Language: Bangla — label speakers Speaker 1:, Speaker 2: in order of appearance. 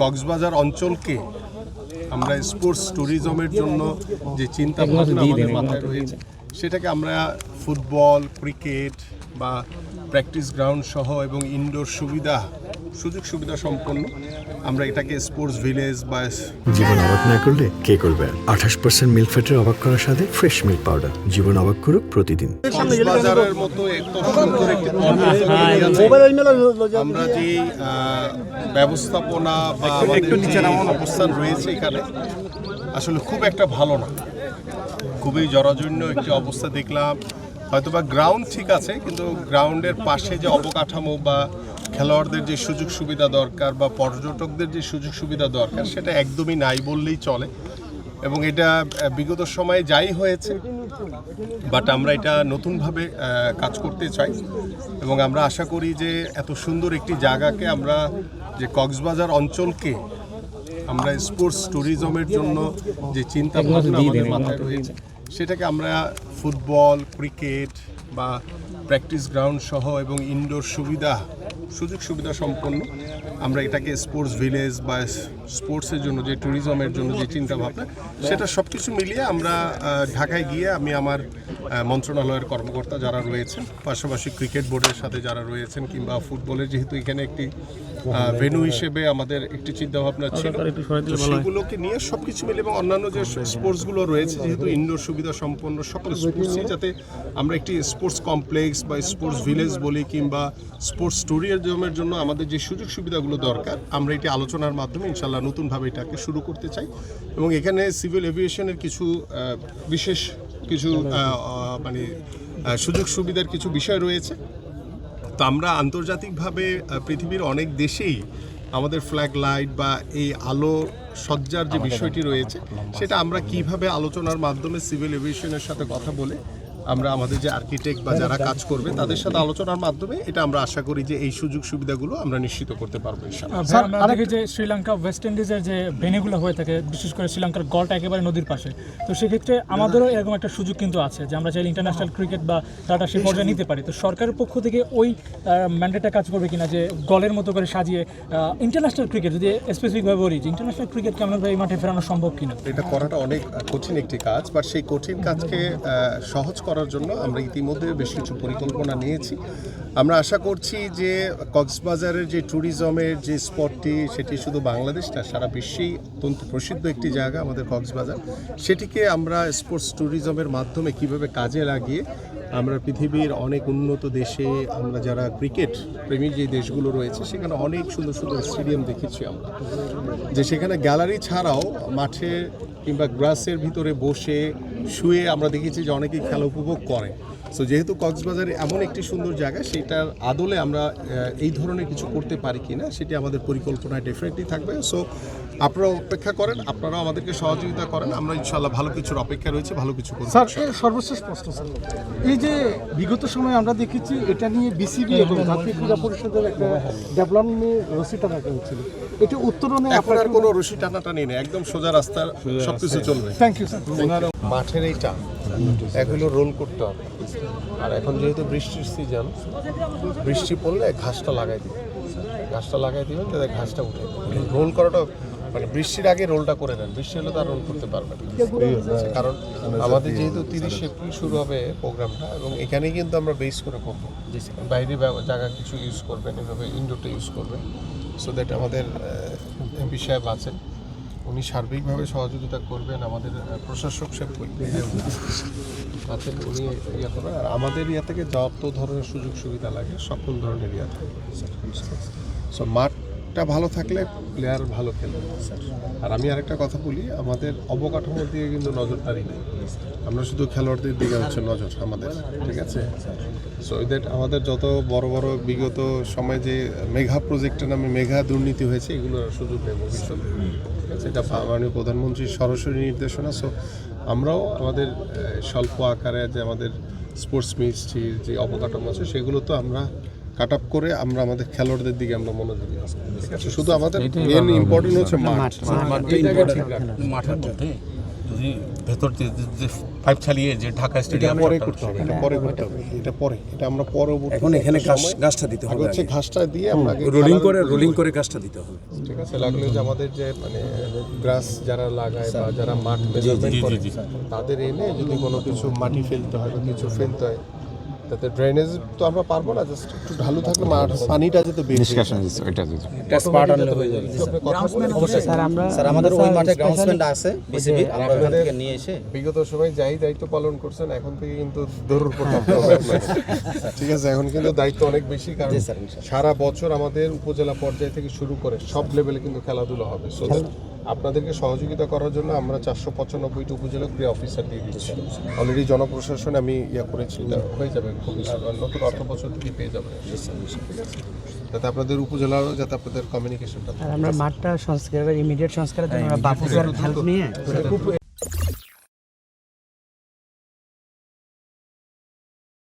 Speaker 1: কক্সবাজার অঞ্চলকে আমরা স্পোর্টস ট্যুরিজমের জন্য যে চিন্তা ভাবনা আমাদের মাথায় রয়েছে সেটাকে আমরা ফুটবল, ক্রিকেট বা প্র্যাকটিস গ্রাউন্ড সহ এবং ইনডোর সুযোগ সুবিধা সম্পন্ন আমরা এটাকে স্পোর্টস ভিলেজ বা
Speaker 2: জীবন অবাক না করলে কে করবে? 28% মিল্ক ফ্যাটের অবাক করার সাথে ফ্রেশ মিল্ক পাউডার। জীবন অবাক করুক প্রতিদিন।
Speaker 1: কক্সবাজারের মতো এত সুন্দর একটি আমরা যে ব্যবস্থাপনা বা আমাদের যে অবস্থান রয়েছে এখানে আসলে খুব একটা ভালো না, খুবই জরাজীর্ণ একটি অবস্থা দেখলাম। হয়তোবা গ্রাউন্ড ঠিক আছে, কিন্তু গ্রাউন্ডের পাশে যে অবকাঠামো বা খেলোয়াড়দের যে সুযোগ সুবিধা দরকার বা পর্যটকদের যে সুযোগ সুবিধা দরকার সেটা একদমই নাই বললেই চলে। এবং এটা বিগত সময়ে যাই হয়েছে, বাট আমরা এটা নতুনভাবে কাজ করতে চাই এবং আমরা আশা করি যে এত সুন্দর একটি জায়গাকে আমরা যে কক্সবাজার অঞ্চলকে আমরা স্পোর্টস ট্যুরিজমের জন্য যে চিন্তা ভাবনা আমাদের মাথায় রয়েছে সেটাকে আমরা ফুটবল, ক্রিকেট বা প্র্যাকটিস গ্রাউন্ড সহ এবং ইনডোর সুযোগ সুবিধা সম্পন্ন আমরা এটাকে স্পোর্টস ভিলেজ বা স্পোর্টসের জন্য যে ট্যুরিজমের জন্য যে চিন্তা ভাবনা সেটা সব কিছু মিলিয়ে আমরা ঢাকায় গিয়ে আমি আমার মন্ত্রণালয়ের কর্মকর্তা যারা রয়েছেন, পাশাপাশি ক্রিকেট বোর্ডের সাথে যারা রয়েছেন কিংবা ফুটবলের যেহেতু এখানে একটি ভেন্যু হিসেবে আমাদের একটি চিন্তাভাবনা ছিল, সেগুলোকে নিয়ে সব কিছু মিলে এবং অন্যান্য যে স্পোর্টসগুলো রয়েছে যেহেতু ইনডোর সুবিধা সম্পন্ন সকল স্পোর্টসই যাতে আমরা একটি স্পোর্টস কমপ্লেক্স বা স্পোর্টস ভিলেজ বলি কিংবা স্পোর্টস ট্যুরিজমের জন্য আমাদের যে সুযোগ সুবিধাগুলো দরকার আমরা এটি আলোচনার মাধ্যমে ইনশাল্লাহ নতুনভাবে এটাকে শুরু করতে চাই। এবং এখানে সিভিল এভিয়েশনের কিছু বিশেষ কিছু মানে সুযোগ সুবিধার কিছু বিষয় রয়েছে। তো আমরা আন্তর্জাতিকভাবে পৃথিবীর অনেক দেশেই আমাদের ফ্ল্যাগ লাইট বা এই আলো সজ্জার যে বিষয়টি রয়েছে সেটা আমরা কিভাবে আলোচনার মাধ্যমে সিভিল এভিয়েশনের সাথে কথা বলে আমরা আমাদের যে আর্কিটেক্ট বা যারা কাজ করবে তাদের সাথে আলোচনার মাধ্যমে এটা আমরা আশা করি যে এই সুযোগ সুবিধাগুলো আমরা নিশ্চিত করতে পারবো ইনশাআল্লাহ।
Speaker 3: আগে যে শ্রীলঙ্কা ওয়েস্ট ইন্ডিজের যে ভেন্যুগুলো হয়ে থাকে, বিশেষ করে শ্রীলঙ্কার গলটা একেবারে নদীর পাশে, তো সেক্ষেত্রে আমাদেরও এরকম একটা সুযোগ কিন্তু আছে যে আমরা চাইলে ইন্টারন্যাশনাল ক্রিকেট বা তারা সে পর্যায়ে নিতে পারি। তো সরকারের পক্ষ থেকে ওই ম্যান্ডেটটা কাজ করবে কিনা যে গলের মতো করে সাজিয়ে ইন্টারন্যাশনাল ক্রিকেট যদি স্পেসিফিকভাবে বলি যে ইন্টারন্যাশনাল ক্রিকেট কেমনভাবে এই মাঠে ফেরানো সম্ভব কিনা?
Speaker 1: এটা করাটা অনেক কঠিন একটি কাজ, বাট সেই কঠিন কাজকে সহজ করার জন্য আমরা ইতিমধ্যে বেশ কিছু পরিকল্পনা নিয়েছি। আমরা আশা করছি যে কক্সবাজারের যে ট্যুরিজমের যে স্পটটি সেটি শুধু বাংলাদেশ না, সারা বিশ্বেই অত্যন্ত প্রসিদ্ধ একটি জায়গা আমাদের কক্সবাজার, সেটিকে আমরা স্পোর্টস ট্যুরিজমের মাধ্যমে কিভাবে কাজে লাগিয়ে আমরা পৃথিবীর অনেক উন্নত দেশে আমরা যারা ক্রিকেট প্রেমী যে দেশগুলো রয়েছে সেখানে অনেক সুন্দর সুন্দর স্টেডিয়াম দেখেছি আমরা, যে সেখানে গ্যালারি ছাড়াও মাঠে কিংবা গ্রাসের ভিতরে বসে শুয়ে আমরা দেখেছি যে অনেকেই খেলা উপভোগ করে। সো যেহেতু কক্সবাজারে এমন একটি সুন্দর জায়গা, সেটার আদলে আমরা এই ধরনের কিছু করতে পারি কিনা সেটি আমাদের পরিকল্পনায় ডেফিনেটলি থাকবে। সো আপনারা অপেক্ষা করেন, আপনারাও আমাদেরকে সহযোগিতা করেন, আমরা ইনশাআল্লাহ ভালো কিছুর অপেক্ষা রয়েছে, ভালো কিছু করব।
Speaker 4: স্যার, সর্বশেষ প্রশ্ন স্যার, এই যে বিগত সময়ে আমরা দেখেছি এটা নিয়ে বিসিবি এবং জাতীয় ক্রীড়া পরিষদের একটা ডেভেলপমেন্ট রশি টানা হয়েছিল, এটা উত্তরণে
Speaker 1: আপনার কোনো রশি টানাটানি নেই, একদম সোজা রাস্তার সবকিছু চলবে।
Speaker 4: Thank you sir.
Speaker 1: মাঠের এইটা এগুলো রোল করতে হবে, আর এখন যেহেতু বৃষ্টির সিজন, বৃষ্টি পড়লে ঘাসটা লাগাই দিবেন যাতে ঘাসটা উঠে। রোল করাটা মানে বৃষ্টির আগে রোলটা করে দেন, বৃষ্টি হলে তো আর রোল করতে পারবেন, কারণ আমাদের যেহেতু 30 এপ্রিল শুরু হবে প্রোগ্রামটা এবং এখানেই কিন্তু আমরা বেস করে করবো, বাইরে জায়গা কিছু ইউজ করবেন, এভাবে ইনডোরটা ইউজ করবেন। সো দ্যাট আমাদের এমপি সাহেব আছেন, উনি সার্বিকভাবে সহযোগিতা করবেন, আমাদের প্রশাসক সাহেব আছেন, উনি ইয়ে করবেন, আর আমাদের ইয়া থেকে যত ধরনের সুযোগ সুবিধা লাগে সকল ধরনের ইয়া থাকবে। সো মাঠটা ভালো থাকলে প্লেয়ার ভালো খেলবে। আর আমি আরেকটা কথা বলি, আমাদের অবকাঠামোর দিকে কিন্তু নজরদারি নেই, আমরা শুধু খেলোয়াড়দের দিকে হচ্ছে নজর আমাদের, ঠিক আছে? সো দ্যাট আমাদের যত বড় বড় বিগত সময় যে মেঘা প্রজেক্টের নামে মেঘা দুর্নীতি হয়েছে এগুলোর সুযোগ নেই ভবিষ্যতে, এটা মাননীয় প্রধানমন্ত্রীর সরাসরি নির্দেশনা। সো আমরাও আমাদের স্বল্প আকারে যে আমাদের স্পোর্টস মিনিস্ট্রির যে অবকাঠামো আছে সেগুলো তো আমরা কাট আপ করে আমরা আমাদের খেলোয়াড়দের দিকে আমরা মনোযোগী আছি, ঠিক আছে? শুধু আমাদের মেন ইম্পর্টেন্ট হচ্ছে মাঠের মধ্যে
Speaker 5: যদি ভেতর দিয়ে যে পাইপ চালিয়ে যে ঢাকা স্টেডিয়াম
Speaker 1: পরে করতে হবে, এটা পরে করতে হবে, এটা আমরা পরবর্তী
Speaker 6: এখন এখানে গাছটা দিতে
Speaker 1: আগে
Speaker 6: হবে,
Speaker 1: হচ্ছে ঘাসটা দিয়ে আমরা আগে
Speaker 6: রোলিং করে গাছটা দিতে হবে।
Speaker 1: ঠিক আছে, লাগলে যে আমাদের যে মানে গ্রাস যারা লাগায় বা যারা মাঠ মেজারমেন্ট করে তাদের এনে যদি কোনো কিছু মাটি ফেলতে হয় বা কিছু ফেলতে হয়, তাতে ড্রেনেজ তো আমরা পারবো না, জাস্ট একটু ঢালু থাকলে পানিটা যেতে বের নিষ্কাশন হয়ে যাবে।
Speaker 7: স্যার আমাদের ওই মাঠে গ্রাউন্ডসম্যান আছে বিসিবি, আমরা ওখান থেকে নিয়ে এসে
Speaker 1: বিগত সময় যাই দায়িত্ব পালন করছেন, এখন থেকে কিন্তু দৌড়ের উপর থাকতে হবে আপনাকে। ঠিক আছে, এখন কিন্তু দায়িত্ব অনেক বেশি, কারণ সারা বছর আমাদের উপজেলা পর্যায় থেকে শুরু করে সব লেভেলে কিন্তু খেলাধুলা হবে। সো আপনাদেরকে সহযোগিতা করার জন্য আমরা 495টি উপজেলা ক্রীড়া অফিসার দিয়ে দিচ্ছি অলরেডি। জনপ্রশাসনে আমি করেছি, এটা হয়ে যাবে খুব নতুন অর্থ বছর থেকে পেয়ে যাবে, যাতে আপনাদের উপজেলারও যাতে আপনাদের কমিউনিকেশনটা
Speaker 8: আমরা মাঠটা সংস্কার ইমিডিয়েট সংস্কারের জন্য আমরা বাফু স্যার হেল্প নিয়ে